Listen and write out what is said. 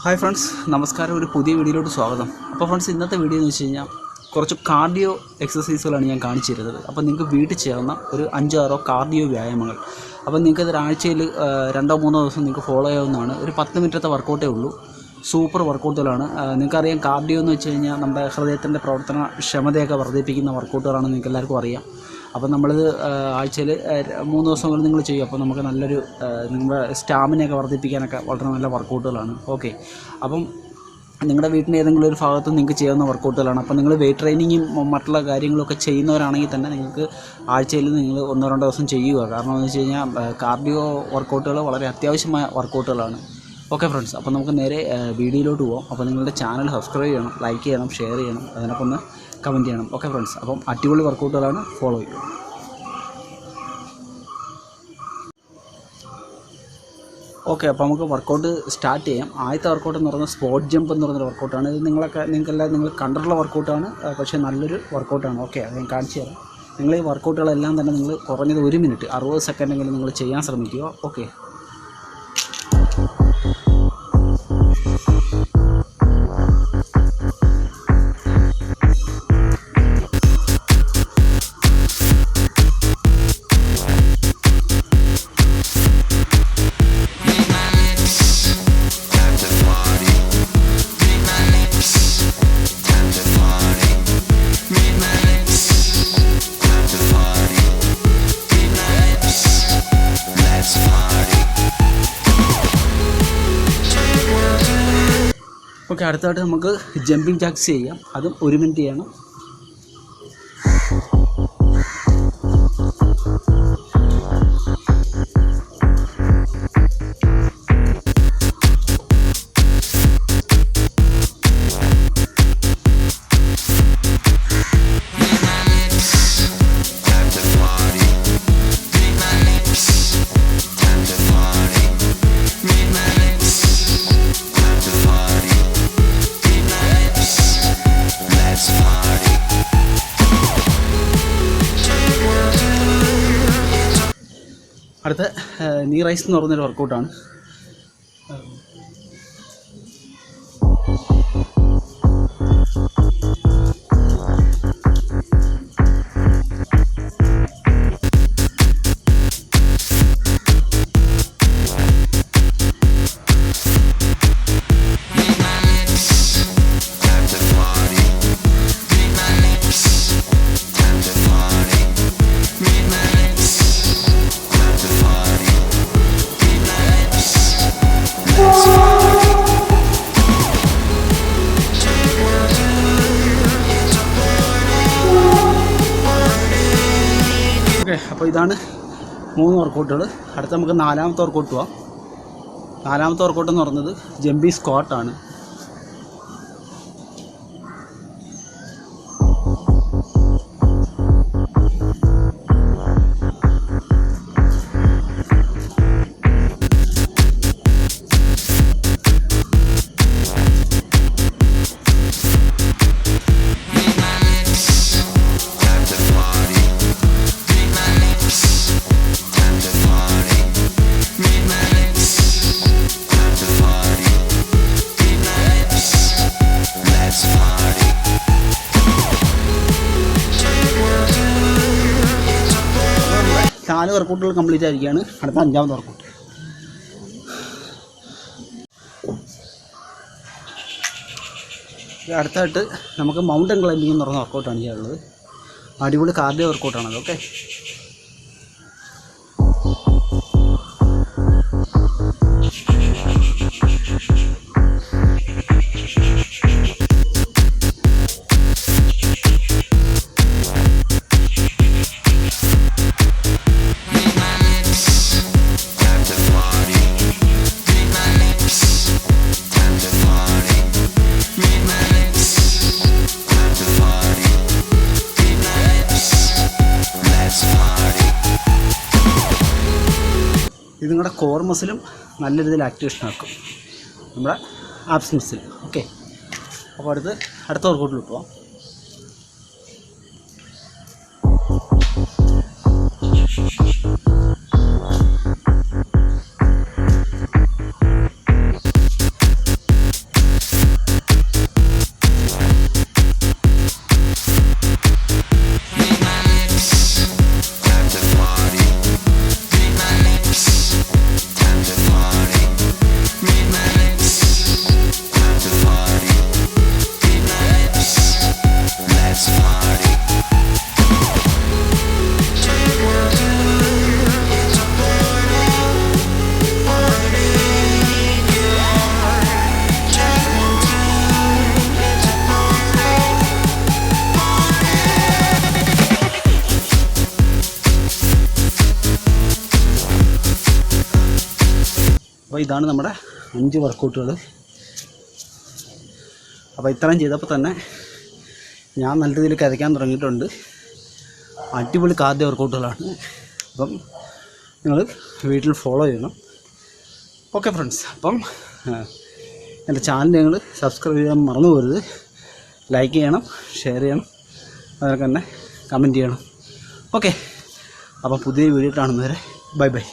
Hi friends, നമസ്കാരം. ഒരു പുതിയ വീഡിയോയിലോട്ട് സ്വാഗതം. അപ്പോൾ ഫ്രണ്ട്സ്, ഇന്നത്തെ വീഡിയോ എന്ന് വെച്ച് കഴിഞ്ഞാൽ കുറച്ച് കാർഡിയോ എക്സസൈസുകളാണ് ഞാൻ കാണിച്ചു തരുന്നത്. അപ്പോൾ നിങ്ങൾക്ക് വീട്ടിൽ ചെയ്യാവുന്ന ഒരു 5-6 കാർഡിയോ വ്യായാമങ്ങൾ. അപ്പോൾ നിങ്ങൾക്ക് ഒരാഴ്ചയിൽ 2-3 ദിവസം നിങ്ങൾക്ക് ഫോളോ ചെയ്യാവുന്നതാണ്. ഒരു 10 മിനിറ്റത്തെ വർക്കൗട്ടേ ഉള്ളൂ. സൂപ്പർ വർക്കൗട്ടുകളാണ്. നിങ്ങൾക്കറിയാം, കാർഡിയോ എന്ന് വെച്ച് കഴിഞ്ഞാൽ നമ്മുടെ ഹൃദയത്തിൻ്റെ പ്രവർത്തന ക്ഷമതയൊക്കെ വർദ്ധിപ്പിക്കുന്ന വർക്കൗട്ടുകളാണെന്ന് നിങ്ങൾക്ക് എല്ലാവർക്കും അറിയാം. അപ്പോൾ നമ്മളിത് ആഴ്ചയിൽ 3 ദിവസം കൊണ്ട് നിങ്ങൾ ചെയ്യും. അപ്പോൾ നമുക്ക് നല്ലൊരു നിങ്ങളുടെ സ്റ്റാമിനയൊക്കെ വർദ്ധിപ്പിക്കാനൊക്കെ വളരെ നല്ല വർക്കൗട്ടുകളാണ്. ഓക്കെ, അപ്പം നിങ്ങളുടെ വീട്ടിൻ്റെ ഏതെങ്കിലും ഒരു ഭാഗത്ത് നിങ്ങൾക്ക് ചെയ്യാവുന്ന വർക്കൗട്ടുകളാണ്. അപ്പോൾ നിങ്ങൾ വെയ്റ്റ് ട്രെയിനിങ്ങും മറ്റുള്ള കാര്യങ്ങളൊക്കെ ചെയ്യുന്നവരാണെങ്കിൽ തന്നെ നിങ്ങൾക്ക് ആഴ്ചയിൽ നിങ്ങൾ 1-2 ദിവസം ചെയ്യുക. കാരണം എന്ന് വെച്ച് കഴിഞ്ഞാൽ കാർഡിയോ വർക്കൗട്ടുകൾ വളരെ അത്യാവശ്യമായ വർക്കൗട്ടുകളാണ്. ഓക്കെ ഫ്രണ്ട്സ്, അപ്പോൾ നമുക്ക് നേരെ വീഡിയോയിലോട്ട് പോകാം. അപ്പോൾ നിങ്ങളുടെ ചാനൽ സബ്സ്ക്രൈബ് ചെയ്യണം, ലൈക്ക് ചെയ്യണം, ഷെയർ ചെയ്യണം, അതിനൊപ്പം ഒന്ന് കമൻറ്റ് ചെയ്യണം. ഓക്കെ ഫ്രണ്ട്സ്, അപ്പം അടിപൊളി വർക്കൗട്ടുകളാണ്, ഫോളോ ചെയ്യും. ഓക്കെ, അപ്പോൾ നമുക്ക് വർക്കൗട്ട് സ്റ്റാർട്ട് ചെയ്യാം. ആദ്യത്തെ വർക്കൗട്ട് എന്ന് പറയുന്നത് സ്പോട്ട് ജമ്പ് എന്ന് പറയുന്നൊരു വർക്കൗട്ടാണ്. ഇത് നിങ്ങൾക്കെല്ലാം നിങ്ങൾ കണ്ടിട്ടുള്ള വർക്കൗട്ടാണ്, പക്ഷേ നല്ലൊരു വർക്കൗട്ടാണ്. ഓക്കെ, അത് ഞാൻ കാണിച്ചു തരാം. നിങ്ങൾ ഈ വർക്കൗട്ടുകളെല്ലാം തന്നെ നിങ്ങൾ കുറഞ്ഞത് 1 മിനിറ്റ് 60 സെക്കൻഡെങ്കിലും നിങ്ങൾ ചെയ്യാൻ ശ്രമിക്കുക. ഓക്കെ, ഓക്കെ, അടുത്തായിട്ട് നമുക്ക് ജമ്പിങ് ജാക്സ് ചെയ്യാം. അതും 1 മിനിറ്റ് ചെയ്യണം. അടുത്ത നീ റൈസ് എന്ന് പറയുന്നൊരു വർക്കൗട്ടാണ്. ഓക്കെ, അപ്പോൾ ഇതാണ് 3 വർക്കൗട്ടുകൾ. അടുത്ത നമുക്ക് 4ാമത്തെ വർക്കൗട്ട് പോവാം. 4ാമത്തെ വർക്കൗട്ട് എന്ന് പറയുന്നത് ജമ്പി സ്ക്വാട്ടാണ്. നാല് വർക്കൗട്ടുകൾ കംപ്ലീറ്റ് ആയിരിക്കുകയാണ്. അടുത്ത 5ാമത്തെ വർക്കൗട്ട്. അടുത്തായിട്ട് നമുക്ക് മൗണ്ടൻ ക്ലൈമ്പിംഗ് എന്ന് പറയുന്ന വർക്കൗട്ടാണ് ചെയ്യാനുള്ളത്. അടിപൊളി കാർഡിയോ വർക്കൗട്ടാണത്. ഓക്കെ, ഇത് നിങ്ങളുടെ കോർ മസിലും നല്ല രീതിയിൽ ആക്ടിവേഷൻ ആക്കും, നമ്മുടെ ആബ്സ് മസിൽ. ഓക്കെ, അപ്പോൾ അടുത്ത വർക്കൗട്ടിൽ പോവാം. അപ്പോൾ ഇതാണ് നമ്മുടെ 5 വർക്കൗട്ടുകൾ. അപ്പോൾ ഇത്രയും ചെയ്തപ്പോൾ തന്നെ ഞാൻ നല്ല രീതിയിൽ കരയ്ക്കാൻ തുടങ്ങിയിട്ടുണ്ട്. അടിപൊളി കാർഡിയോ വർക്കൗട്ടുകളാണ്. അപ്പം നിങ്ങൾ വീട്ടിൽ ഫോളോ ചെയ്യണം. ഓക്കെ ഫ്രണ്ട്സ്, അപ്പം എൻ്റെ ചാനൽ നിങ്ങൾ സബ്സ്ക്രൈബ് ചെയ്യാൻ മറന്നു പോകരുത്. ലൈക്ക് ചെയ്യണം, ഷെയർ ചെയ്യണം, അതുപോലെ തന്നെ കമൻറ്റ് ചെയ്യണം. ഓക്കെ, അപ്പോൾ പുതിയ വീഡിയോ കാണുന്നവരെ ബൈ ബൈ.